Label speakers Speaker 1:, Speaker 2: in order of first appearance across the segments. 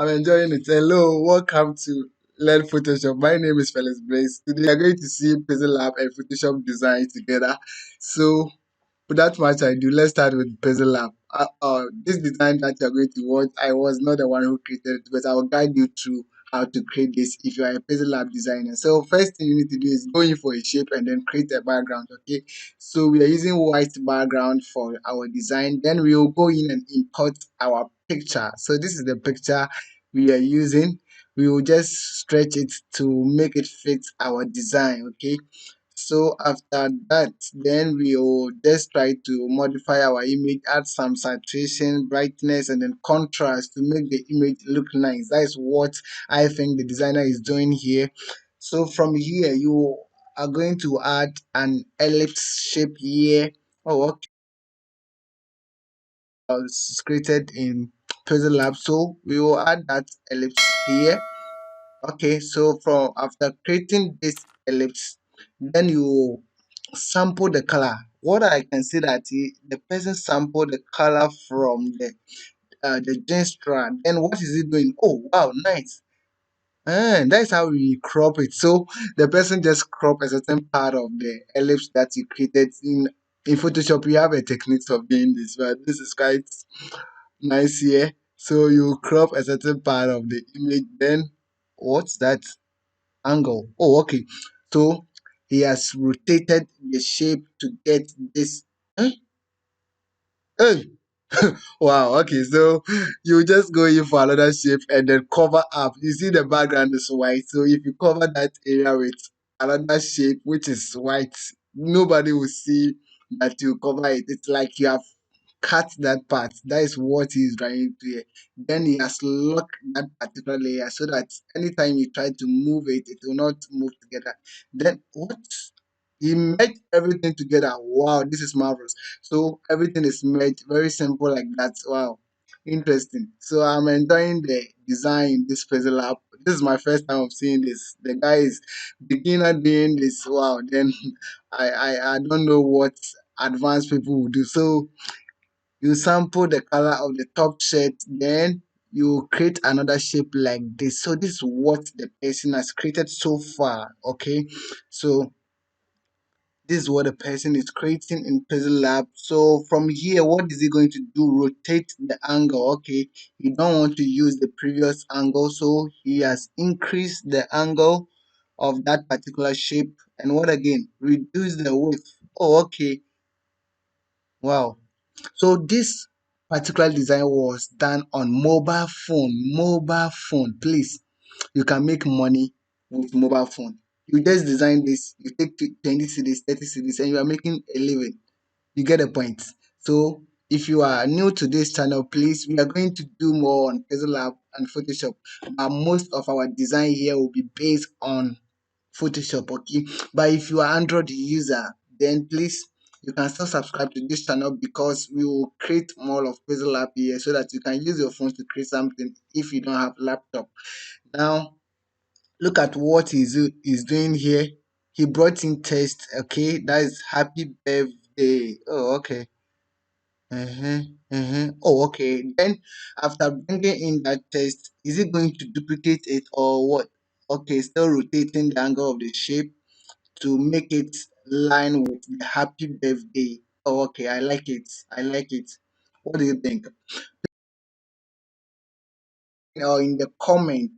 Speaker 1: I'm enjoying it. Hello, welcome to Learn Photoshop. My name is Felix Blaze. Today we are going to see Pixellab and Photoshop design together. So without much ado, let's start with Pixellab. This design that you're going to watch, I was not the one who created it, but I will guide you through how to create this if you are a Pixellab designer. So first thing you need to do is go in for a shape and then create a background. Okay. So we are using white background for our design. Then we will go in and import our picture. So this is the picture we are using. We will just stretch it to make it fit our design. Okay. So after that, then we will just try to modify our image, add some saturation, brightness, and then contrast to make the image look nice. That is what I think the designer is doing here. So from here, you are going to add an ellipse shape here. Oh, okay. It's created in Pixellab. So we will add that ellipse here. Okay, so from after creating this ellipse, then you sample the color. What I can see that the person sampled the color from the gesture. Then what is it doing? Oh wow, nice. And that's how we crop it. So the person just crop a certain part of the ellipse that you created in Photoshop. We have a technique of doing this, but this is quite nice here. So you crop a certain part of the image. Then what's that? Angle. Oh, okay. So he has rotated the shape to get this. Eh? Hey. Wow. Okay. So you just go in for another shape and then cover up. You see the background is white. So if you cover that area with another shape which is white, nobody will see that you cover it. It's like you have cut that part. That is what he is trying to do. Then he has locked that particular layer so that anytime you try to move it, it will not move together. Then what? He made everything together. Wow, this is marvelous. So everything is made very simple like that. Wow, interesting. So I'm enjoying the design in this puzzle app. This is my first time of seeing this. The guy is beginner doing this. Wow. Then I don't know what advanced people will do. So you sample the color of the top shirt, then you create another shape like this. So this is what the person has created so far. Okay, so this is what the person is creating in Pixellab. So from here, what is he going to do? Rotate the angle. Okay, you don't want to use the previous angle, so he has increased the angle of that particular shape. And what again? Reduce the width. Oh, okay. Wow. So this particular design was done on mobile phone. Mobile phone, please. You can make money with mobile phone. You just design this, you take 20 cities, 30 cities, and you are making a living. You get the point. So if you are new to this channel, please, we are going to do more on Pixellab and Photoshop. But most of our design here will be based on Photoshop, okay? But if you are Android user, then please you can still subscribe to this channel because we will create more of Pixel app here so that you can use your phone to create something if you don't have laptop. Now look at what he's doing here. He brought in text, okay? That is happy birthday. Oh, okay. Oh, okay. Then after bringing in that text, is it going to duplicate it or what? Okay, still rotating the angle of the shape to make it line with the happy birthday. Oh, okay, I like it. I like it. What do you think? Or in the comment,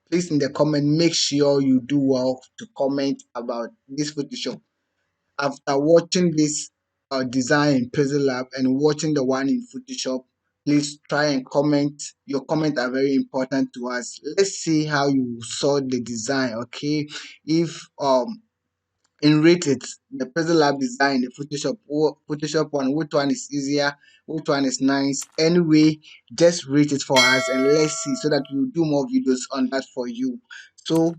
Speaker 1: please in the comment, make sure you do well to comment about this Photoshop. After watching this design in Puzzle Lab and watching the one in Photoshop, please try and comment. Your comment are very important to us. Let's see how you saw the design. Okay, if and rate it. The Pencil Lab design, the Photoshop one, which one is easier, which one is nice. Anyway, just rate it for us and let's see so that we'll do more videos on that for you. So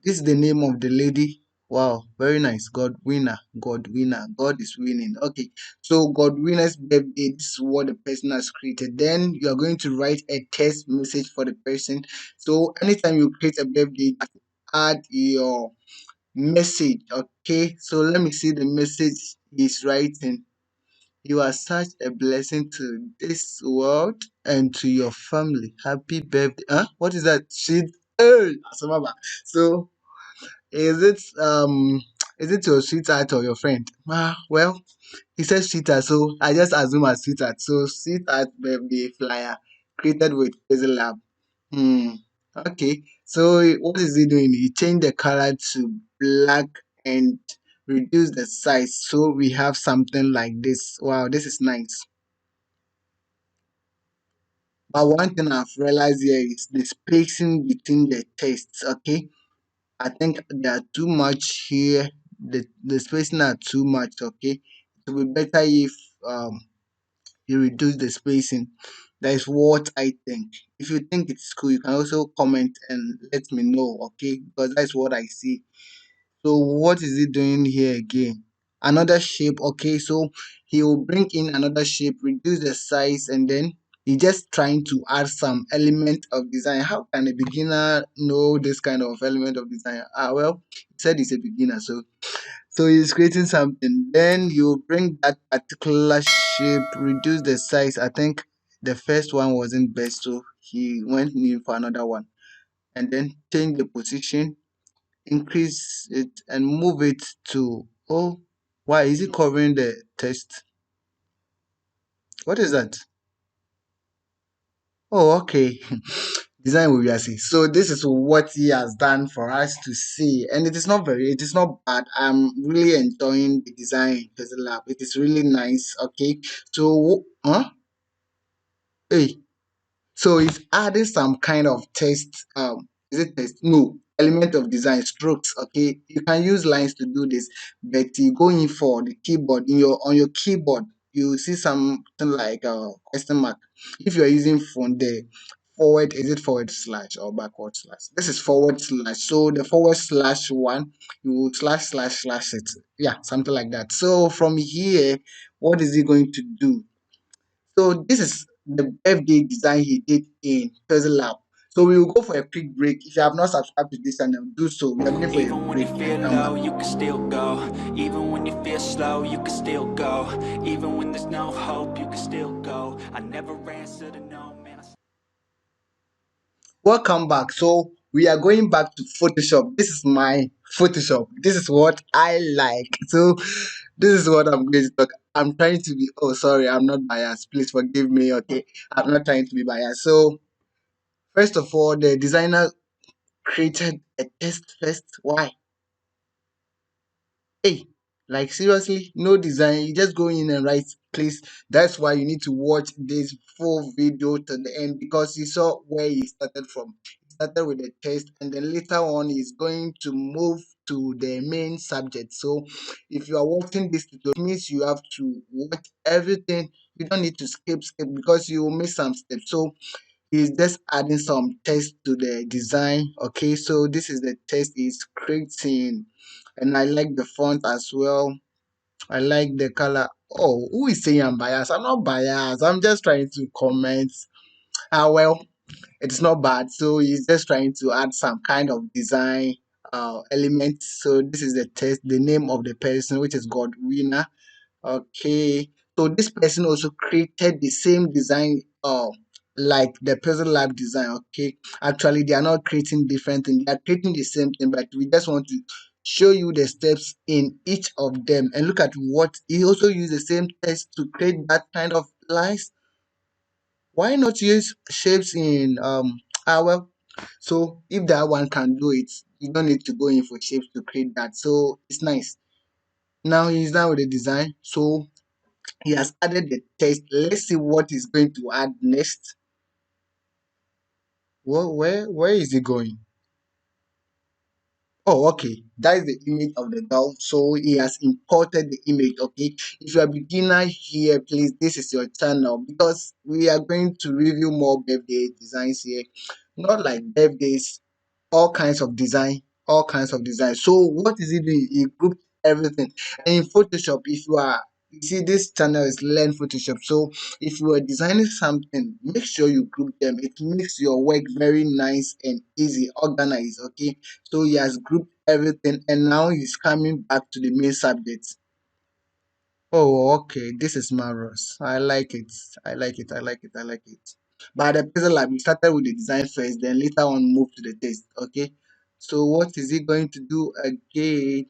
Speaker 1: this is the name of the lady. Wow, very nice. God winner, God winner, God is winning. Okay, so God winner's birthday. This is what the person has created. Then you are going to write a text message for the person. So anytime you create a birthday, add your message. Okay, so let me see the message he's writing. You are such a blessing to this world and to your family. Happy birthday. Huh? What is that? Shit. Hey, Asamaba. So is it is it your sweetheart or your friend? Well, he says sweetheart, so I just assume as sweetheart. So sweetheart birthday flyer created with Pixellab. Hmm. Okay. So what is he doing? He changed the color to black and reduced the size. So we have something like this. Wow, this is nice. But one thing I've realized here is the spacing between the texts. Okay, I think they are too much here. The spacing are too much. Okay, it would be better if you reduce the spacing. That is what I think. If you think it's cool, you can also comment and let me know. Okay, because that's what I see. So what is he doing here again? Another shape. Okay, so he will bring in another shape, reduce the size, and then he just trying to add some element of design. How can a beginner know this kind of element of design? Well, he said he's a beginner, so he's creating something. Then you bring that particular shape, reduce the size. I think the first one wasn't best, so he went in for another one, and then change the position, increase it and move it to, oh, why is it covering the text? What is that? Oh, okay. Design will be see. So this is what he has done for us to see, and it is not bad. I'm really enjoying the design in Pixellab. It is really nice. Okay, so hey, so it's adding some kind of text. Is it text? No, element of design strokes. Okay, you can use lines to do this, but you go in for the keyboard. In your on your keyboard, you see something like a question mark. If you are using phone, the forward is it forward slash or backward slash? This is forward slash. So the forward slash one, you slash slash slash it. Yeah, something like that. So from here, what is he going to do? So this is the birthday design he did in Pixellab. So we will go for a quick break. If you have not subscribed to this channel, do so. We are going for a
Speaker 2: Even when you
Speaker 1: break
Speaker 2: feel
Speaker 1: and come back.
Speaker 2: low, you can still go. Even when you feel slow, you can still go. Even when there's no hope, you can still go. I never answer to no, man.
Speaker 1: Welcome back. So we are going back to Photoshop. This is my Photoshop. This is what I like. So this is what I'm going to talk. I'm trying to be. Oh, sorry, I'm not biased. Please forgive me. Okay, I'm not trying to be biased. So first of all, the designer created a test first. Why? Hey, like seriously, no design. You just go in and write, please. That's why you need to watch this full video to the end because you saw where he started from. He started with the test, and then later on, he's going to move to the main subject. So, if you are watching this tutorial, it means you have to watch everything. You don't need to skip because you will miss some steps. So, he's just adding some text to the design. Okay, so this is the text he's creating, and I like the font as well. I like the color. Oh, who is saying I'm biased? I'm not biased. I'm just trying to comment. Well, it's not bad. So he's just trying to add some kind of design element. So this is the text, the name of the person, which is Godwinner. Okay. So this person also created the same design like the Puzzle Lab design. Okay. Actually, they are not creating different things. They are creating the same thing, but we just want to show you the steps in each of them and look at what he also used the same text to create that kind of lines. Why not use shapes in well, so if that one can do it, you don't need to go in for shapes to create that. So it's nice. Now he's done with the design. So he has added the text. Let's see what he's going to add next. Where is he going? Oh, okay. That is the image of the doll. So he has imported the image. Okay. If you are a beginner here, please, this is your channel because we are going to review more birthday designs here. Not like birthdays, all kinds of design, all kinds of design. So what is he doing? He grouped everything. And in Photoshop, if you are you see this channel is learn Photoshop. So if you are designing something, make sure you group them. It makes your work very nice and easy, organized. Okay. So he has grouped everything and now he's coming back to the main subject. Oh, okay. This is marvelous. I like it. I like it. I like it. I like it. But the Pixel Lab, we started with the design first, then later on moved to the test. Okay. So what is he going to do again?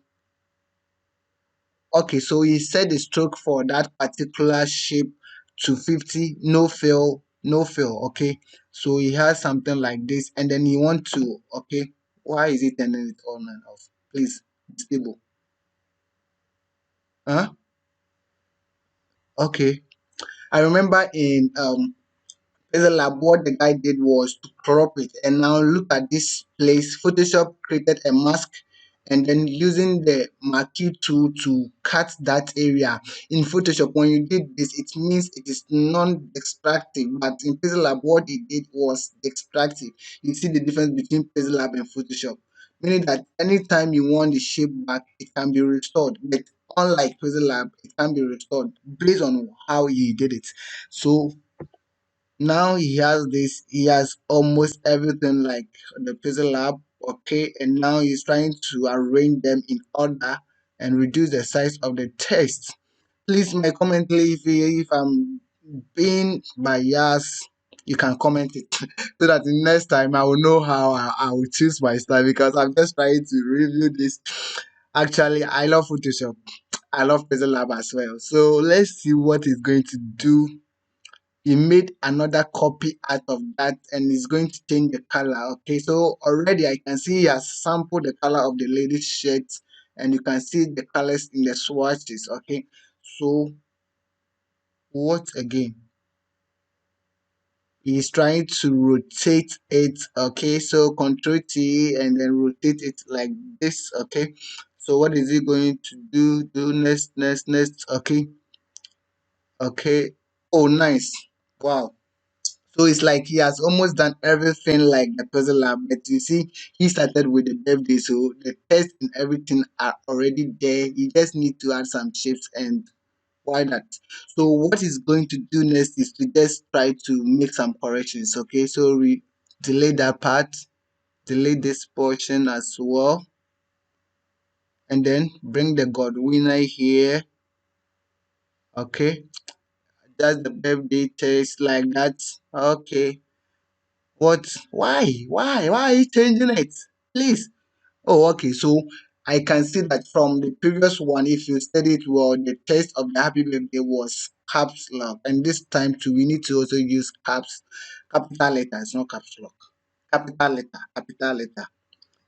Speaker 1: Okay, so he set the stroke for that particular shape to 50, no fail, no fail. Okay. So he has something like this, and then he want to, okay, why is he turning it on and off? Please, be stable. Huh? Okay. I remember in Pixellab, what the guy did was to crop it. And now look at this place. Photoshop created a mask and then using the marquee tool to cut that area. In Photoshop, when you did this, it means it is non-extractive. But in Pixellab, what it did was extractive. You see the difference between Pixellab and Photoshop. Meaning that anytime you want the shape back, it can be restored. But unlike Pixellab, it can be restored based on how you did it. So now he has almost everything like the Pixel Lab, okay, and now he's trying to arrange them in order and reduce the size of the text. Please, my comment if I'm being biased, you can comment it so that the next time I will know how I will choose my style because I'm just trying to review this. Actually, I love Photoshop. I love Pixel Lab as well. So let's see what it's going to do. He made another copy out of that and he's going to change the color. Okay, so already I can see he has sampled the color of the lady's shirt and you can see the colors in the swatches. Okay, so what again? He's trying to rotate it. Okay, so control T and then rotate it like this. Okay, so what is he going to do next? Okay, okay, oh nice, wow. So it's like he has almost done everything like the puzzle lab. But you see, he started with the birthday, so the test and everything are already there. You just need to add some shapes and why not? So what he's going to do next is to just try to make some corrections. Okay, so we delay that part, delay this portion as well, and then bring the God winner here. Okay, that's the birthday test like that. Okay, what? Why are you changing it? Please. Oh, okay. So I can see that from the previous one, if you study it well, the text of the happy birthday was caps lock. And this time too, we need to also use capital letters, not caps lock. Capital letter.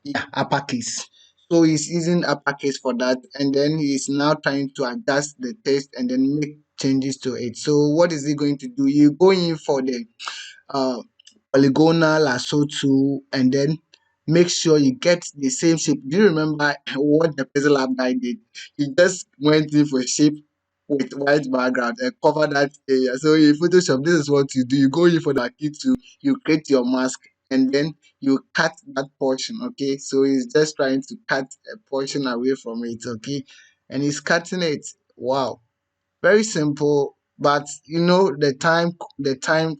Speaker 1: Yeah, uppercase. So he's using uppercase for that, and then he's now trying to adjust the text and then make changes to it. So what is he going to do? You go in for the uh, polygonal lasso tool and then make sure you get the same shape. Do you remember what the Pixel Lab guy did? He just went in for shape with white background and cover that area. So in Photoshop, this is what you do. You go in for the key tool, you create your mask, and then you cut that portion. Okay, so he's just trying to cut a portion away from it. Okay, and he's cutting it. Wow, very simple, but you know the time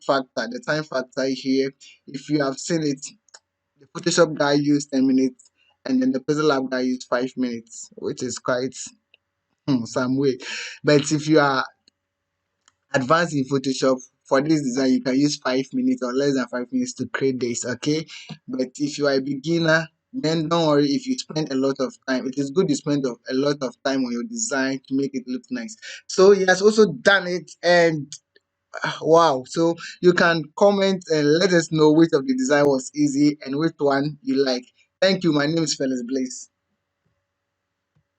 Speaker 1: factor here. If you have seen it, the Photoshop guy used 10 minutes and then the Puzzle Lab guy used 5 minutes, which is quite some way. But if you are advanced in Photoshop for this design, you can use 5 minutes or less than 5 minutes to create this. Okay, but if you are a beginner, then don't worry if you spend a lot of time. It is good to spend a lot of time on your design to make it look nice. So he has also done it, and wow. So you can comment and let us know which of the design was easy and which one you like. Thank you. My name is Felix Blaze.